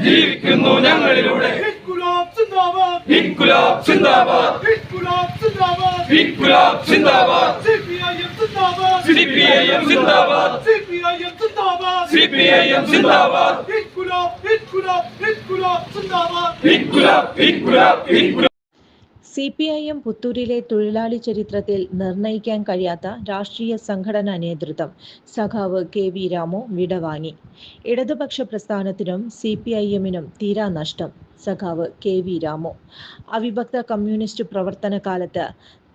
ജീവിക്കുന്നു ഞങ്ങളിലൂടെ. ഇൻകുലാബ് സിന്ദാബാദ്, ഇൻകുലാബ് സിന്ദാബാദ്, ഇൻകുലാബ് സിന്ദാബാദ്, ഇൻകുലാബ് സിന്ദാബാദ്, സിപിഐഎം സിന്ദാബാദ്, സിപിഐഎം സിന്ദാബാദ്, സിപിഐഎം സിന്ദാബാദ്, സിപിഐഎം സിന്ദാബാദ്, ഇൻകുലാബ് ഇൻകുലാബ് ഇൻകുലാബ് സിന്ദാബാദ്, inquilab inquilab inquilab. CPIM പുത്തൂരിലെ തൊഴിലാളി ചരിത്രത്തിൽ നിർണയിക്കാൻ കഴിയാത്ത രാഷ്ട്രീയ സംഘടനാ നേതൃത്വം സഖാവ് KV രാമു വിടവാങ്ങി. ഇടതുപക്ഷ പ്രസ്ഥാനത്തിനും CPIMനും തീരാനഷ്ടം സഖാവ് KV രാമു. അവിഭക്ത കമ്മ്യൂണിസ്റ്റ് പ്രവർത്തന കാലത്ത്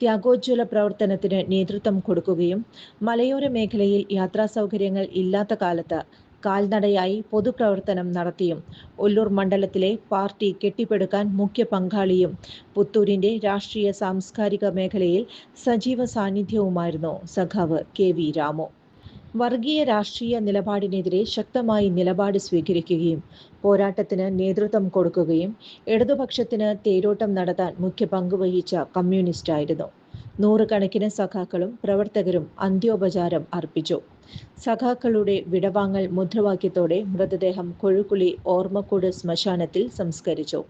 ത്യാഗോജ്വല പ്രവർത്തനത്തിന് നേതൃത്വം കൊടുക്കുകയും മലയോര മേഖലയിൽ യാത്രാ സൗകര്യങ്ങൾ ഇല്ലാത്ത കാലത്ത് കാൽനടയായി പൊതുപ്രവർത്തനം നടത്തിയും ഒല്ലൂർ മണ്ഡലത്തിലെ പാർട്ടി കെട്ടിപ്പടുക്കാൻ മുഖ്യ പങ്കാളിയും പുത്തൂരിന്റെ രാഷ്ട്രീയ സാംസ്കാരിക മേഖലയിൽ സജീവ സാന്നിധ്യവുമായിരുന്നു സഖാവ് KV രാമു. വർഗീയ രാഷ്ട്രീയ നിലപാടിനെതിരെ ശക്തമായി നിലപാട് സ്വീകരിക്കുകയും പോരാട്ടത്തിന് നേതൃത്വം കൊടുക്കുകയും ഇടതുപക്ഷത്തിന് തേരോട്ടം നടത്താൻ മുഖ്യ പങ്കുവഹിച്ച കമ്മ്യൂണിസ്റ്റായിരുന്നു. നൂറുകണക്കിന് സഖാക്കളും പ്രവർത്തകരും അന്ത്യോപചാരം അർപ്പിച്ചു. സഖാക്കളുടെ വിടവാങ്ങൽ മുദ്രാവാക്യത്തോടെ മൃതദേഹം കൊഴുക്കുളി ഓർമ്മക്കൂട് ശ്മശാനത്തിൽ സംസ്കരിച്ചു.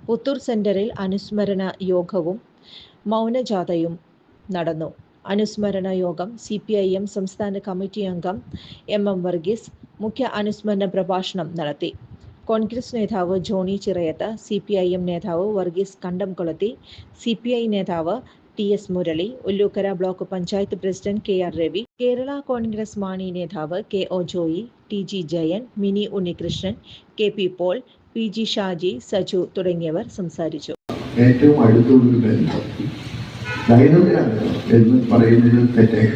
പുത്തൂർ സെന്ററിൽ അനുസ്മരണ യോഗവും മൗനജാഥയും നടന്നു. അനുസ്മരണ യോഗം CPIM സംസ്ഥാന കമ്മിറ്റി അംഗം MM വർഗീസ് മുഖ്യ അനുസ്മരണ പ്രഭാഷണം നടത്തി. കോൺഗ്രസ് നേതാവ് ജോണി ചിറയത്ത്, CPIM നേതാവ് വർഗീസ് കണ്ടംകുളത്തി, CPI നേതാവ് TS Murali, Ullookkara block panchayat president KR Ravi, Kerala Congress Mani നേതാവ് KO Joy, TG Jayan, Mini Unnikrishnan, KP Paul, PG Shaji, Saju തുടങ്ങിയവർ സംസാരിച്ചു. ഏറ്റവും അടുത്തുള്ളൊരു ബന്ധം ദൈനംദിനാണ് എന്ന് പറയുന്നത് തെറ്റായി.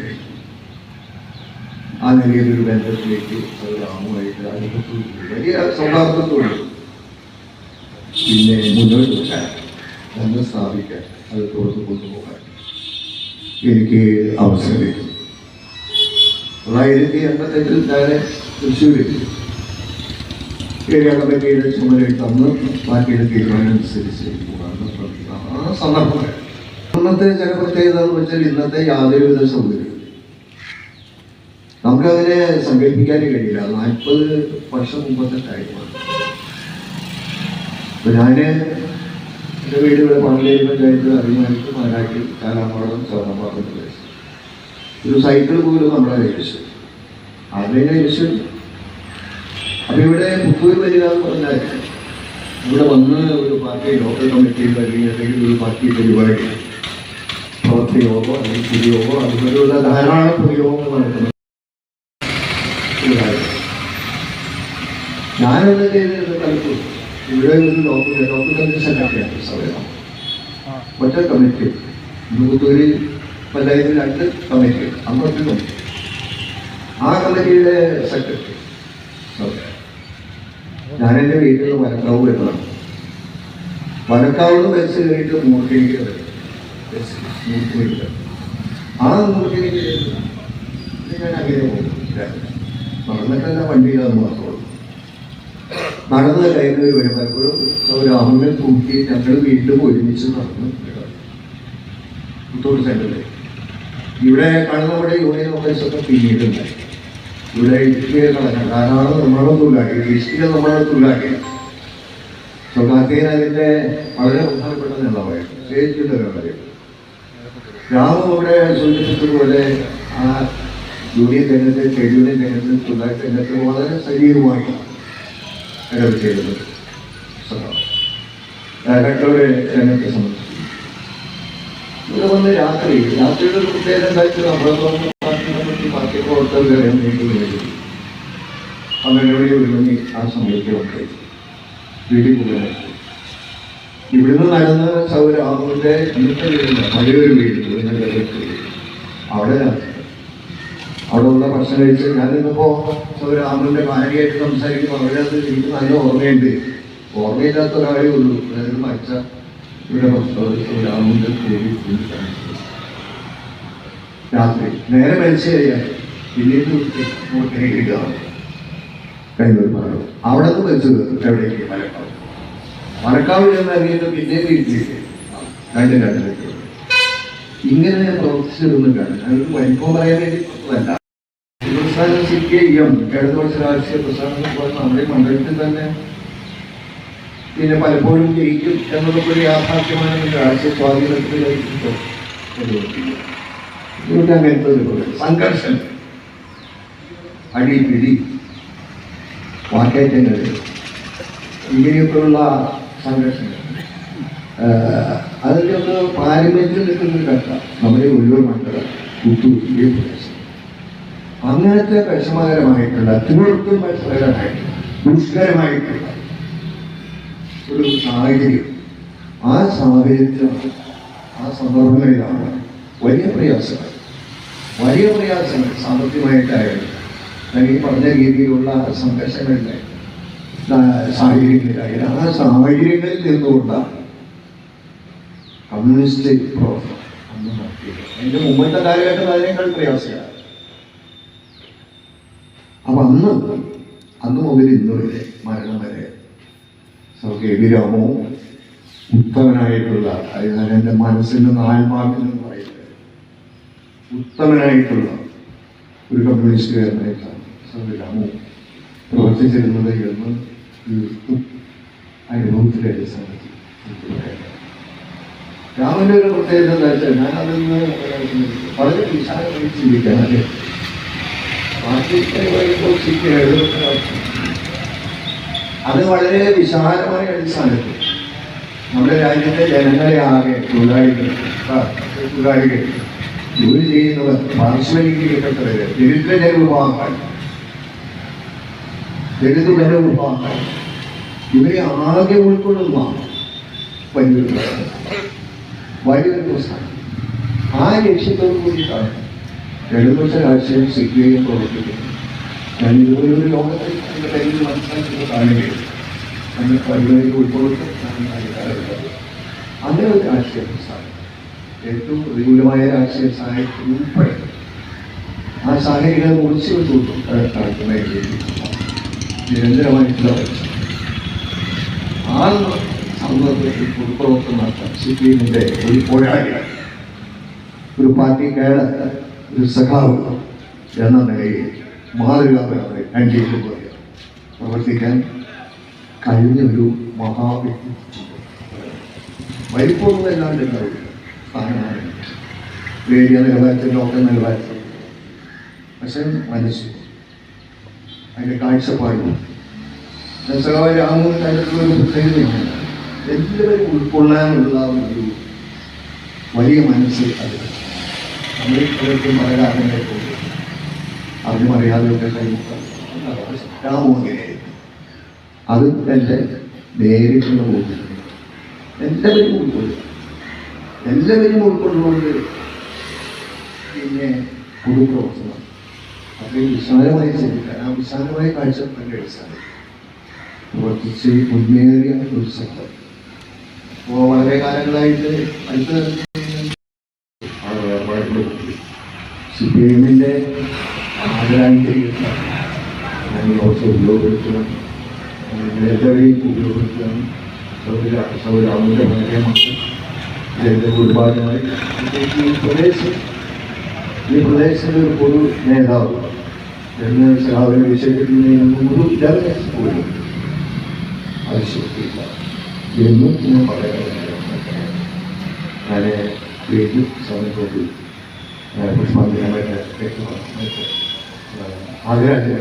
ആ നിലയിലൊരു ബന്ധത്തിലേക്ക് രാമുമായിട്ട് വലിയ സൗഹാർദ്ദത്തോടെ പിന്നെ മുന്നോട്ട് വെക്കാൻ ബന്ധം സ്ഥാപിക്കാൻ അത് തുറന്നു കൊണ്ടുപോകാൻ എനിക്ക് അവസരം കിട്ടും. 1985 ഞാൻ തൃശ്ശൂരിൽ ഏരിയ കമ്മിറ്റിയുടെ ചുമതലയിട്ട് അന്ന് പാർട്ടിയുടെ തീരുമാനം അനുസരിച്ച് ആ സന്ദർഭം അന്നത്തെ ചില പ്രത്യേകത എന്ന് വെച്ചാൽ ഇന്നത്തെ യാതൊരുവിധ സൗകര്യം നമുക്കതിനെ സങ്കല്പിക്കാനേ കഴിയില്ല. 40 വർഷം മുമ്പത്തെ കാര്യമാണ്. അപ്പൊ ഞാന് എൻ്റെ വീട് ഇവിടെ പാണ്ടിയേരി പഞ്ചായത്ത് അറിയുമായിട്ട് മാരാക്കി കാലാമ്പാടം ചോറമ്പാടം പ്രദേശം ഒരു സൈക്കിൾ പോലും നമ്മളെ കഴിച്ചു അതിനെ കഴിച്ചു. അപ്പൊ ഇവിടെ പുത്തൂർ വരിക എന്ന് പറഞ്ഞാൽ ഇവിടെ വന്ന് ഒരു പാർട്ടി ലോക്കൽ കമ്മിറ്റിയിൽ അല്ലെങ്കിൽ ഒരു പാർട്ടി പരിപാടി പ്രവർത്തിയോഗമോ അല്ലെങ്കിൽ പൊതുയോഗമോ അതുപോലെയുള്ള ധാരാളം പൊതുയോഗങ്ങൾ നടക്കുന്നത്. ഞാനെന്താ ചെയ്തത് കളിക്കും ഇവിടെ ഒരു ലോക്കൽ കമ്മിറ്റി സെക്രട്ടറിയാണ് സമയം ഒറ്റ കമ്മിറ്റി പുത്തൂര് പഞ്ചായത്തിൽ 2 കമ്മിറ്റി അമ്പത്തി കമ്മിറ്റി ആ കമ്മിറ്റിയുടെ സെക്രട്ടറി ഞാനെൻ്റെ വീട്ടിൽ നിന്ന് വനക്കാവ് വരുന്നതാണ്. വനക്കാവിന്ന് ബസ് കയറിയിട്ട് മൂർത്തിനിക്ക് ആ മൂർത്തിനിക്ക് ഞാൻ അങ്ങനെ പോകും. നടന്നിട്ടല്ല വണ്ടിയിലത് മാത്രമുള്ളൂ. നടന്ന് കയറി വരുമ്പോഴും രാഹുലിനെ കൂട്ടി ഞങ്ങൾ വീണ്ടും ഒരുമിച്ച് നടന്ന് പുത്തൂർ സെന്ററിൽ ഇവിടെ കാണുന്ന നമ്മുടെ യൂണിയൻ ഓഫീസൊക്കെ പിന്നീടുണ്ടായി. ഇവിടെ ഇടുക്കിയെ കളഞ്ഞ ധാരാളം നമ്മളെ തൊഴിലാക്കി ഡിസ്ട്രിക്റ്റിലെ നമ്മളെ തൊഴിലാക്കി കാർത്തികൻ അതിൻ്റെ വളരെ പ്രധാനപ്പെട്ട നേതാവായിരുന്നു. സ്റ്റേജിൻ്റെ കാര്യം രാമു ഇവിടെ സൂചിപ്പിച്ചതുപോലെ ആ യൂണിയൻ രംഗത്ത് ട്രേഡ് യൂണിയൻ രംഗത്ത് തൊഴിലാളി രംഗത്ത് വളരെ സജീവമായി ചെയ്തത് ഡയറക്ടറുടെ രംഗത്തെ സംബന്ധിച്ചു. ഇവിടെ വന്ന് രാത്രിയുടെ പ്രത്യേക എന്തായിട്ട് നമ്മളെ പാർട്ടി പ്രവർത്തകർ അമ്മയോടെ ഒരുങ്ങി ആ സമയത്തൊക്കെ വീട്ടിൽ പോകുന്നത്. ഇവിടുന്ന് നടന്ന സൗരാമുവിൻ്റെ ഇന്നത്തെ വീടില്ല പഴയൊരു വീട് അവിടെ ഉള്ള ഭക്ഷണം കഴിച്ച് ഞാനിന്നിപ്പോൾ സൗരാമുവിൻ്റെ ഭാര്യയായിട്ട് സംസാരിക്കുമ്പോൾ അവരത് എനിക്ക് നല്ല ഓർമ്മയുണ്ട്. ഓർമ്മയില്ലാത്ത ഒരാളേ ഉള്ളൂ. അതായത് മരിച്ച ഇവിടെ സൗരാമുവിൻ്റെ കൂടി രാത്രി നേരെ മരിച്ചു കഴിയാൻ പിന്നീട് കിട്ടുക കൈവരി പറഞ്ഞു. അവിടെ നിന്ന് മരിച്ചു എവിടേക്ക് മലക്കാവിൽ നിന്ന് ഇറങ്ങിയിട്ട് പിന്നെ വീട്ടിലേക്ക് 2 ഇങ്ങനെ പ്രവർത്തിച്ചിരുന്നിട്ടാണ്. അതിന് വലിപ്പം പറയാൻ വേണ്ടി അല്ല. പ്രസ്ഥാനം CPIM ഇടതുപക്ഷ രാഷ്ട്രീയ പ്രസ്ഥാനം പോലെ നമ്മുടെ മണ്ഡലത്തിൽ തന്നെ പിന്നെ പലപ്പോഴും ജയിക്കും എന്നതൊക്കെ ഒരു യാഥാർത്ഥ്യമാണ് രാഷ്ട്രീയ സ്വാധീനത്തിലായിരിക്കും. ഇതൊക്കെ അങ്ങനത്തെ ഒരു സംഘർഷം, അടിപിടി, വാക്കേറ്റങ്ങൾ, ഇങ്ങനെയൊക്കെയുള്ള സംഘർഷങ്ങൾ അതിൻ്റെയൊക്കെ പാരമ്പര്യത്തിൽ നിൽക്കുന്ന കഥ നമ്മുടെ ഉള്ളൂർ മണ്ഡലം പുത്തൂരിലെ പ്രദേശം. അങ്ങനത്തെ വിഷമകരമായിട്ടുള്ള, തീർത്തും വിഷമകരമായിട്ടുള്ള, ദുഷ്കരമായിട്ടുള്ള ഒരു സാഹചര്യം, ആ സാഹചര്യത്തിൽ ആ സന്ദർഭങ്ങളിലാണ് വലിയ പ്രയാസങ്ങൾ സാമ്പത്തികമായിട്ടായാലും അല്ലെങ്കിൽ പറഞ്ഞ രീതിയിലുള്ള സംഘർഷങ്ങളിലായി സാഹചര്യങ്ങളിലായാലും ആ സാഹചര്യങ്ങളിൽ നിന്നുകൊണ്ടാണ് കമ്മ്യൂണിസ്റ്റ് പ്രവർത്തനം അന്ന് നടത്തിയത്. അതിൻ്റെ മുമ്പത്തെ കാലഘട്ടം അതിനേക്കാൾ പ്രയാസമാണ്. അപ്പൊ അന്ന് മുതൽ ഇന്ന് വരെ മരണം വരെ കെ വി രാമോ ഉത്തമനായിട്ടുള്ള, അതായത് എൻ്റെ മനസ്സിൽ നിന്ന് ആത്മാവിൽ നിന്ന് പറയുന്നത് ഉത്തമനായിട്ടുള്ള ഒരു കമ്മ്യൂണിസ്റ്റുകാരനായിട്ടാണ് രാമു പ്രവർത്തിച്ചിരുന്നത് എന്ന് തീർത്തും അനുഭവത്തിലെ അടിസ്ഥാനത്തിൽ രാമന്റെ ഒരു പ്രത്യേകത എന്താ വെച്ചാൽ ഞാനതൊന്ന് വളരെ വിശാലമായി ചിന്തിക്കാൻ അല്ലേ അത് വളരെ വിശാലമായ അടിസ്ഥാനത്തിൽ നമ്മുടെ രാജ്യത്തെ ജനങ്ങളെ ആകെ തൊഴിലാളികൾ ജോലി ചെയ്യുന്നവർ, പാർശ്വവൽക്കരിക്കപ്പെട്ടവര്, ദരിദ്ര ജനവിഭാഗങ്ങൾ, ഇവരെ ആകെ ഉൾക്കൊള്ളുന്ന വലിയൊരു പ്രസ്ഥാനം. ആ ലക്ഷ്യത്തോടു കൂടിയിട്ടാണ് ഇടതുപക്ഷ രാഷ്ട്രീയം സിപിഐഎം പ്രവർത്തിക്കുന്നത്. ഞാൻ ഇതുപോലൊരു ലോകത്തിൽ അതിൻ്റെ കയ്യിൽ മനസ്സിലാക്കുന്ന കാണുകയും നമ്മൾ പരിപാടിയിൽ ഉൾക്കൊള്ളുന്നത് അങ്ങനെ ഒരു രാഷ്ട്രീയ പ്രസ്ഥാനം ഏറ്റവും പ്രതികൂലമായ രാഷ്ട്രീയ സാഹചര്യത്തിൽ ഉൾപ്പെടെ ആ സാഹചര്യങ്ങളെ മുറിച്ചു വെച്ചുകൊണ്ടും നടക്കുന്ന നിരന്തരമായിട്ടുള്ള ആ സന്ദർഭത്തിൽ പൊതുപ്രവർത്തനം നടത്താൻ സിപിഎമ്മിൻ്റെ ഒരു പോരാളി, ഒരു പാർട്ടി കേഡർ, ഒരു സഖാവ് എന്ന നിലയിൽ മാതൃകാപരമായി അംഗീകരിക്കുക പ്രവർത്തിക്കാൻ കഴിഞ്ഞ ഒരു മഹാവ്യക്തി വലിപ്പമൊന്നുമല്ലാണ്ട് കഴിയില്ല. സ്ഥാനമാണ് വേദിയ നിലവാരത്തിൽ, ലോക നിലവാരത്തിൽ, പക്ഷെ മനസ്സ് അതിൻ്റെ കാഴ്ചപ്പാടും രാമൂന്ന് കാര്യത്തിലൊരു പ്രത്യേകതയാണ്. എല്ലാവരും ഉൾക്കൊള്ളാനുള്ള ഒരു വലിയ മനസ്സ് അത് നമ്മൾ ഇപ്പോഴത്തെ പല കാര്യങ്ങളെ പോകും അറിഞ്ഞും അറിയാതെയൊക്കെ കൈമുക്കാം. രാമോഹനായിരുന്നു അത് എൻ്റെ നേരിട്ടുള്ള ബോധ്യം. എല്ലാവരും ഉൾക്കൊള്ളുകൊണ്ട് പിന്നെ പൊതുപ്രവർത്തനം അത്രയും വിശാലമായി ചിന്തിക്കാൻ, ആ വിശാലമായ കാഴ്ചപ്പാടിൻ്റെ അടിസ്ഥാനം പ്രവർത്തിച്ച് മുന്നേറിയ ഒരു സംഘം. അപ്പോൾ വളരെ കാലങ്ങളായിട്ട് അടുത്ത സിപിഎമ്മിൻ്റെ ആദരാഞ്ജലികൾ ഞാൻ കുറച്ച് ഉപയോഗപ്പെടുത്തണം, എല്ലാവരെയും ഉപയോഗപ്പെടുത്തണം. സൗരാമിൻ്റെ വളരെ മക്കൾ ഇതിൻ്റെ ഒരുപാടുമായി ഈ പ്രദേശത്തിൻ്റെ ഒരു പൊതു നേതാവ് എന്ന് സഹാവിനെ വിശേഷിക്കുന്നതിനൊന്നും ഒരു പോലും ആവശ്യപ്പെട്ടില്ല എന്നും ഞാൻ പറയുന്നത്. ഞാൻ വീട്ടിൽ സമയത്തോട് പുഷ്പാഞ്ജലിയായിട്ട് ആഗ്രഹത്തിനെ